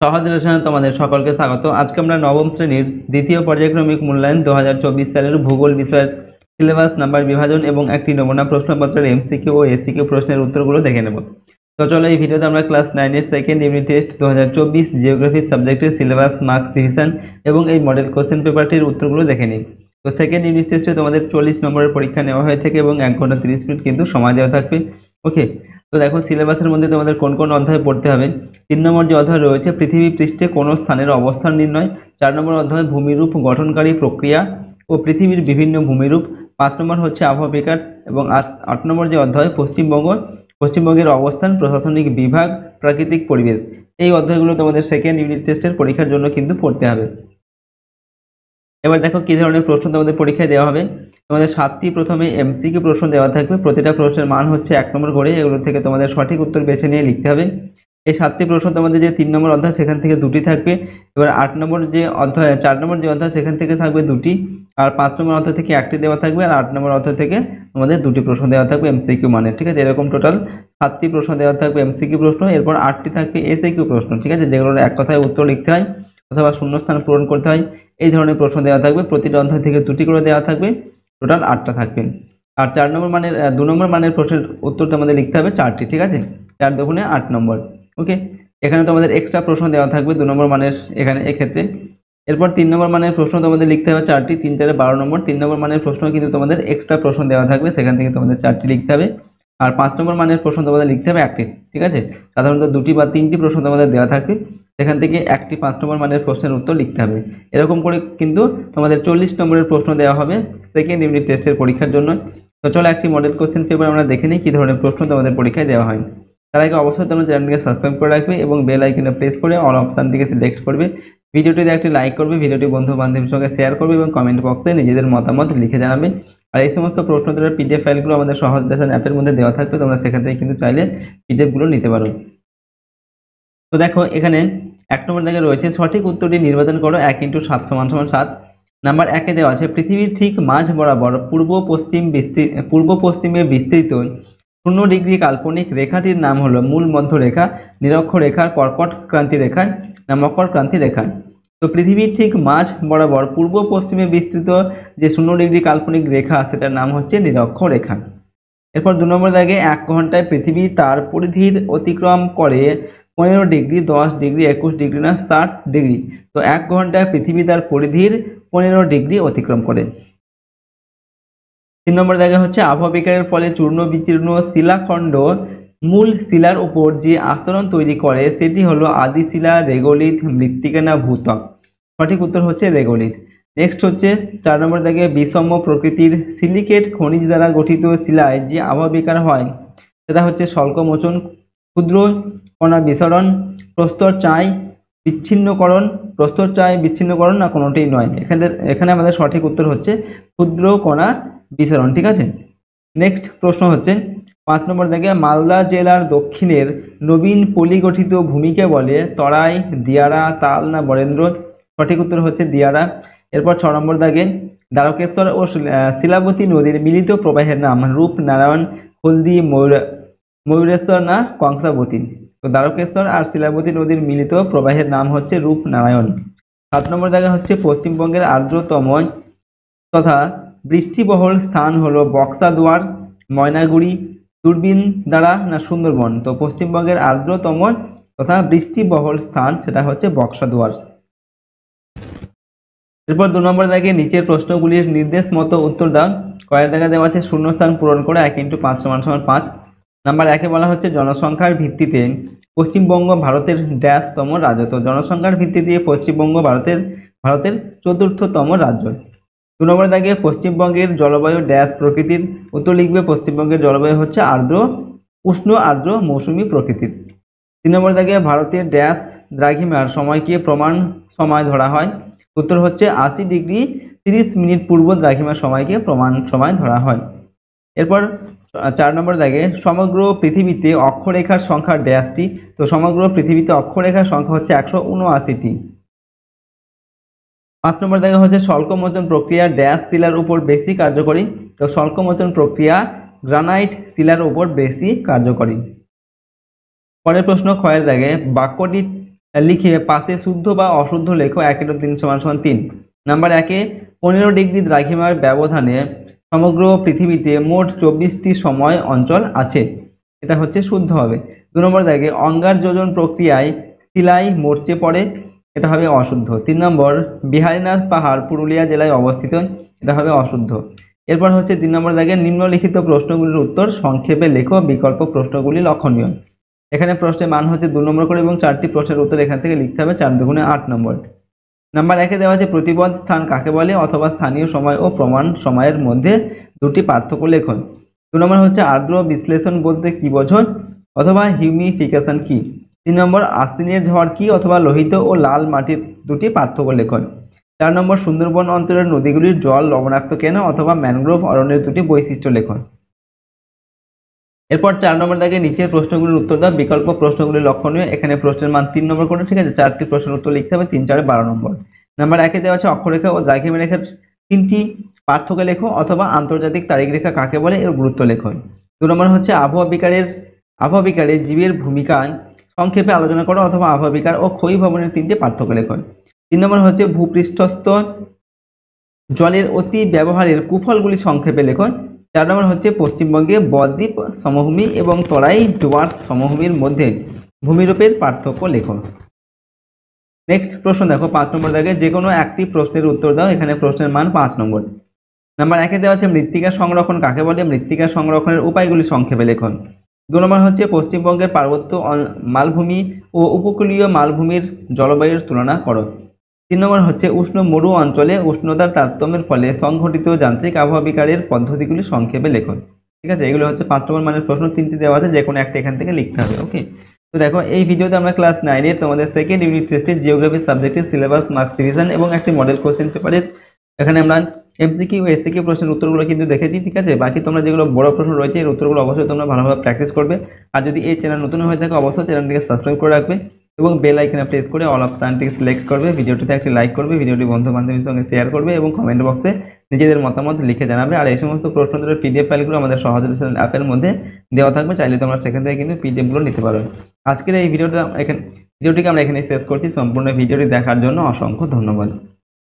সহজ রচনা তোমাদের সকলকে স্বাগত। আজকে আমরা নবম শ্রেণীর দ্বিতীয় পর্যায়ক্রমিক মূল্যায়ন 2024 সালের ভূগোল বিষয়ের সিলেবাস নাম্বার বিভাজন এবং একটি নমুনা প্রশ্নপত্রের এমসিকিউ ও এসিকিউ প্রশ্নের উত্তরগুলো দেখে নেব। তো চলো এই ভিডিওতে আমরা ক্লাস 9-এর সেকেন্ড ইউনিট টেস্ট 2024 জিওগ্রাফি সাবজেক্টের সিলেবাস, মার্কস, ডিভিশন এবং এই মডেল কোশ্চেন পেপারটির উত্তরগুলো দেখে নিই। তো সেকেন্ড ইউনিট টেস্টে তোমাদের 40 নম্বরের পরীক্ষা নেওয়া হয়ে থাকে এবং 1 ঘন্টা 30 মিনিট কিন্তু সময় দেওয়া থাকবে। ওকে, তো দেখো সিলেবাসের মধ্যে তোমাদের কোন কোন অধ্যায় পড়তে হবে। 3 নম্বর যে অধ্যায় রয়েছে পৃথিবী পৃষ্ঠে কোন স্থানের অবস্থান নির্ণয়। 4 নম্বর অধ্যায় ভূমিরূপ গঠনকারী প্রক্রিয়া ও পৃথিবীর বিভিন্ন ভূমিরূপ। 5 নম্বর হচ্ছে আবহাওয়া বিকার এবং 8 নম্বর যে অধ্যায় পশ্চিমবঙ্গের অবস্থান, প্রশাসনিক বিভাগ, প্রাকৃতিক পরিবেশ। এই অধ্যায়গুলো তোমাদের সেকেন্ড ইউনিট টেস্টের পরীক্ষার জন্য কিন্তু পড়তে হবে। এবার দেখো কি ধরনের প্রশ্ন তোমাদের পরীক্ষায় দেওয়া হবে। তোমাদের 7টি প্রথমে এমসিকিউ প্রশ্ন দেওয়া থাকবে, প্রতিটা প্রশ্নের মান হচ্ছে 1 নম্বর করে। এগুলো থেকে তোমাদের সঠিক উত্তর বেছে নিয়ে লিখতে হবে। এই 7টি প্রশ্ন তোমাদের যে 3 নম্বর অধ্যায় সেখান থেকে 2টি থাকবে। এবার 8 নম্বর যে অধ্যায় 4 নম্বর যে অধ্যায় সেখান থেকে থাকবে 2টি, আর 5 নম্বর অধ্যায় থেকে 1টি দেওয়া থাকবে, আর 8 নম্বর অধ্যায় থেকে তোমাদের 2টি প্রশ্ন দেওয়া থাকবে এমসিকিউ মানে। ঠিক আছে, এরকম টোটাল 7টি প্রশ্ন দেওয়া থাকবে এমসিকিউ প্রশ্ন। এরপর 8টি থাকবে এসিকিউ প্রশ্ন। ঠিক আছে, যেগুলোর এক কথায় উত্তর লিখতে হয় অথবা শূন্যস্থান পূরণ করতে হয়, এই ধরনের প্রশ্ন দেওয়া থাকবে। প্রতিটা অধ্যায় থেকে 2টি করে দেওয়া থাকবে, টোটাল 8টা থাকবে। আর 4 নম্বর মানের 2 নম্বর মানের প্রশ্নের উত্তর তোমাদের লিখতে হবে 4টি। ঠিক আছে, 4 দুগুণে 8 নম্বর। ওকে, এখানে তোমাদের এক্সট্রা প্রশ্ন দেওয়া থাকবে 2 নম্বর মানের এখানে এক্ষেত্রে। এরপর 3 নম্বর মানের প্রশ্ন তোমাদের লিখতে হবে 4টি, 3 4 12 নম্বর। 3 নম্বর মানের প্রশ্ন কিন্তু তোমাদের এক্সট্রা প্রশ্ন দেওয়া থাকবে, সেখান থেকে তোমাদের 4টি লিখতে হবে। আর 5 নম্বর মানের প্রশ্ন তোমাদের লিখতে হবে 1টি। ঠিক আছে, সাধারণত 2টি বা 3টি প্রশ্ন তোমাদের দেওয়া থাকবে, সেখান থেকে 1টি 5 নম্বর মানের প্রশ্নের উত্তর লিখতে হবে। এরকম করে কিন্তু তোমাদের 40 নম্বরের প্রশ্ন দেওয়া হবে সেকেন্ড ইউনিট টেস্টের পরীক্ষার জন্য। তো চলো একটি মডেল কোশ্চেন পেপার আমরা দেখে নিই কী ধরনের প্রশ্ন তোমাদের পরীক্ষায় দেওয়া হয়। তার আগে অবশ্যই তোমরা চ্যানেলটিকে সাবস্ক্রাইব করে রাখবে এবং বেল আইকনে প্রেস করে অল অপশানটিকে সিলেক্ট করবে। ভিডিওটিতে একটি লাইক করবে, ভিডিওটি বন্ধু বান্ধবের সঙ্গে শেয়ার করবে এবং কমেন্ট বক্সে নিজেদের মতামত লিখে জানাবে। আর এই সমস্ত প্রশ্নোত্তরের পিডিএফ ফাইলগুলো আমাদের সহজ লেসন অ্যাপের মধ্যে দেওয়া থাকবে, তোমরা সেখান থেকে কিন্তু চাইলে পিডিএফগুলো নিতে পারো। তো দেখো এখানে 1 নম্বর দাগে রয়েছে সঠিক উত্তরটি নির্বাচন করো। 1 × 7 = 7। নাম্বার 1-এ দেওয়া আছে পৃথিবীর ঠিক মাঝ বরাবর পূর্ব পশ্চিমে বিস্তৃত 0 ডিগ্রি কাল্পনিক রেখাটির নাম হলো মূল মধ্যরেখা, নিরক্ষরেখা, কর্কট ক্রান্তি রেখা না মকর ক্রান্তি রেখা। তো পৃথিবীর ঠিক মাঝ বরাবর পূর্ব পশ্চিমে বিস্তৃত যে 0 ডিগ্রি কাল্পনিক রেখা সেটার নাম হচ্ছে নিরক্ষরেখা। এরপর 2 নম্বর দাগে 1 ঘন্টায় পৃথিবী তার পরিধির অতিক্রম করে 15 ডিগ্রি, 10 ডিগ্রি, 21 ডিগ্রি না 60 ডিগ্রি। তো 1 ঘন্টায় পৃথিবী তার পরিধির 15 ডিগ্রি অতিক্রম করে। 3 নম্বর দাগে হচ্ছে আবহাওয়া বিকারের ফলে চূর্ণ বিচীর্ণ শিলাখণ্ড মূল শিলার উপর যে আস্তরণ তৈরি করে সেটি হলো আদি শিলা, রেগোলিথ, মৃত্তিকা না ভূত্বক। সঠিক উত্তর হচ্ছে রেগোলিথ। নেক্সট হচ্ছে 4 নম্বর দাগে বিষম প্রকৃতির সিলিকেট খনিজ দ্বারা গঠিত শিলায় যে আবহাওয়া বিকার হয় সেটা হচ্ছে স্বল্পমোচন, ক্ষুদ্র কণা বিসরণ, প্রস্তর চাই বিচ্ছিন্নকরণ না কোনোটিই নয়। এখানে আমাদের সঠিক উত্তর হচ্ছে ক্ষুদ্র কণা বিসরণ। ঠিক আছে, নেক্সট প্রশ্ন হচ্ছে 5 নম্বর দাগে মালদা জেলার দক্ষিণের নবীন পলি গঠিত ভূমিকে বলে তরাই, দিয়ারা, তাল না বরেন্দ্র। সঠিক উত্তর হচ্ছে দিয়ারা। এরপর 6 নম্বর দাগে দ্বারকেশ্বর ও শিলাবতী নদীর মিলিত প্রবাহের নাম রূপনারায়ণ, হলদি, ময়ূরেশ্বর না কংসাবতী। তো দ্বারকেশ্বর আর শিলাবতী নদীর মিলিত প্রবাহের নাম হচ্ছে রূপনারায়ণ। 7 নম্বর দাগে হচ্ছে পশ্চিমবঙ্গের আর্দ্রতম তথা বৃষ্টিবহুল স্থান হলো বক্সাদুয়ার, ময়নাগুড়ি, দূরবীন দ্বারা না সুন্দরবন। তো পশ্চিমবঙ্গের আর্দ্রতম তথা বৃষ্টিবহুল স্থান সেটা হচ্ছে বক্সাদুয়ার। এরপর 2 নম্বর দাগে নিচের প্রশ্নগুলির নির্দেশ মতো উত্তর দাও। কয়ের দাগে দেওয়া আছে শূন্যস্থান পূরণ করে। 1 × 5 = 5। নাম্বার 1-এ বলা হচ্ছে জনসংখ্যার ভিত্তিতে পশ্চিমবঙ্গ ভারতের ড্যাশতম রাজ্য। তো জনসংখ্যার ভিত্তিতে পশ্চিমবঙ্গ ভারতের 4র্থতম রাজ্য। 2 নম্বর দাগে পশ্চিমবঙ্গের জলবায়ু ড্যাশ প্রকৃতির। উত্তর লিখবে পশ্চিমবঙ্গের জলবায়ু হচ্ছে উষ্ণ আর্দ্র মৌসুমী প্রকৃতির। 3 নম্বর দাগে ভারতের ড্যাশ দ্রাঘিমার সময়কে প্রমাণ সময় ধরা হয়। উত্তর হচ্ছে 80 ডিগ্রি 30 মিনিট পূর্ব দ্রাঘিমার সময়কে প্রমাণ সময় ধরা হয়। এরপর 4 নম্বর দাগে সমগ্র পৃথিবীতে অক্ষরেখার সংখ্যা ড্যাশটি। তো সমগ্র পৃথিবীতে অক্ষরেখার সংখ্যা হচ্ছে 179টি। 5 নম্বর দাগে হচ্ছে স্বল্পমোচন প্রক্রিয়া ড্যাশ শিলার উপর বেশি কার্যকরী। তো স্বল্পমোচন প্রক্রিয়া গ্রানাইট শিলার উপর বেশি কার্যকরী। পরের প্রশ্ন 6-এর দাগে বাক্যটি লিখে পাশে শুদ্ধ বা অশুদ্ধ লেখো 1/3 = 3। নাম্বার 1-এ 15 ডিগ্রি দ্রাঘিমার ব্যবধানে সমগ্র পৃথিবীতে মোট 24টি সময় অঞ্চল আছে, এটা হচ্ছে শুদ্ধ হবে। 2 নম্বর দাগে অঙ্গার যোজন প্রক্রিয়ায় শিলাই মরচে পড়ে, এটা হবে অশুদ্ধ। 3 নম্বর বিহারীনাথ পাহাড় পুরুলিয়া জেলায় অবস্থিত, এটা হবে অশুদ্ধ। এরপর হচ্ছে 3 নম্বর দাগে নিম্নলিখিত প্রশ্নগুলির উত্তর সংক্ষেপে লেখো, বিকল্প প্রশ্নগুলি লক্ষণীয়। এখানে প্রশ্নের মান হচ্ছে 2 নম্বর করে এবং 4টি প্রশ্নের উত্তর এখান থেকে লিখতে হবে, 4 দুগুণে 8 নম্বর। নাম্বার 1-এ দেওয়া আছে প্রতিপদ স্থান কাকে বলে, অথবা স্থানীয় সময় ও প্রমাণ সময়ের মধ্যে দুটি পার্থক্য লেখুন। 2 নম্বর হচ্ছে আর্দ্র বিশ্লেষণ বলতে কি বোঝো, অথবা হিউমিফিকেশন কি। 3 নম্বর আশ্বিনের ঝড় কি, অথবা লোহিত ও লাল মাটির দুটি পার্থক্য লেখুন। 4 নম্বর সুন্দরবন অঞ্চলের নদীগুলির জল লবণাক্ত কেন, অথবা ম্যানগ্রোভ অরণ্যের দুটি বৈশিষ্ট্য লেখুন। এরপর 4 নম্বর দাগে নিচের প্রশ্নগুলির উত্তর দাও, বিকল্প প্রশ্নগুলি লক্ষণীয়। এখানে প্রশ্নের মান 3 নম্বর করে, ঠিক আছে। 4টি প্রশ্নের উত্তর লিখতে হবে, 3 4 12 নম্বর। নাম্বার 1-এ দেওয়া আছে অক্ষরেখা ও দ্রাঘিমা রেখার 3টি পার্থক্য লেখো, অথবা আন্তর্জাতিক তারিখ রেখা কাকে বলে এর গুরুত্ব লেখো। 2 নম্বর হচ্ছে আবহাওয়া বিকারে জীবের ভূমিকা সংক্ষেপে আলোচনা করো, অথবা আবহাওয়া বিকার ও ক্ষয়ীভবনের 3টি পার্থক্য লেখো। 3 নম্বর হচ্ছে ভূপৃষ্ঠস্থ জলের অতি ব্যবহারের কুফলগুলি সংক্ষেপে লেখো। 4 নম্বর হচ্ছে পশ্চিমবঙ্গে বদ্বীপ সমভূমি এবং তরাই ডুয়ার্স সমভূমির মধ্যে ভূমিরূপের পার্থক্য লেখো। নেক্সট প্রশ্ন দেখো 5 নম্বর দাগে যে কোনো একটি প্রশ্নের উত্তর দাও। এখানে প্রশ্নের মান 5 নম্বর। নাম্বার 1-এ দেওয়া আছে মৃত্তিকা সংরক্ষণ কাকে বলে, মৃত্তিকা সংরক্ষণের উপায়গুলি সংক্ষেপে লেখুন। 2 নম্বর হচ্ছে পশ্চিমবঙ্গের পার্বত্য মালভূমি ও উপকূলীয় মালভূমির জলবায়ুর তুলনা করো। 3 নম্বর হচ্ছে উষ্ণ মরু অঞ্চলে উষ্ণতার তারতম্যের ফলে সংঘটিত যান্ত্রিক আবহাওয়া বিকারের পদ্ধতিগুলি সংক্ষেপে লেখুন। ঠিক আছে, এগুলো হচ্ছে 5 নম্বর মানের প্রশ্ন, 3টি দেওয়া আছে, যে কোনো একটা এখান থেকে লিখতে হবে। ওকে, তো দেখো এই ভিডিওতে আমরা ক্লাস 9-এর তোমাদের সেকেন্ড ইউনিট টেস্টের জিওগ্রাফি সাবজেক্টের সিলেবাস, মার্কস রিভিশন এবং একটি মডেল কোশ্চেন পেপারের এখানে আমরা এমসিকিউ ও এসসিকিউ প্রশ্নের উত্তরগুলো কিন্তু দেখেছি। ঠিক আছে, বাকি তোমরা যেগুলো বড় প্রশ্ন রয়েছে এর উত্তরগুলো অবশ্যই তোমরা ভালোভাবে প্র্যাকটিস করবে। আর যদি এই চ্যানেল নতুন হয়ে থাকে অবশ্যই চ্যানেলটিকে সাবস্ক্রাইব করে রাখবে এবং বেল আইকনে প্রেস করে অল অপশনটি সিলেক্ট করবে। ভিডিওটিতে একটি লাইক করবে, ভিডিওটি বন্ধু বান্ধবীর সঙ্গে শেয়ার করবে এবং কমেন্ট বক্সে নিজেদের মতামত লিখে জানাবে। আর এই সমস্ত প্রশ্নোত্তরের পিডিএফ ফাইলগুলো আমাদের সহজ রেশন অ্যাপের মধ্যে দেওয়া থাকবে, চাইলে তোমরা সেখান থেকে কিন্তু পিডিএফগুলো নিতে পারো। আজকের এই ভিডিওটিকে আমরা এখানে শেষ করছি। সম্পূর্ণ ভিডিওটি দেখার জন্য অসংখ্য ধন্যবাদ।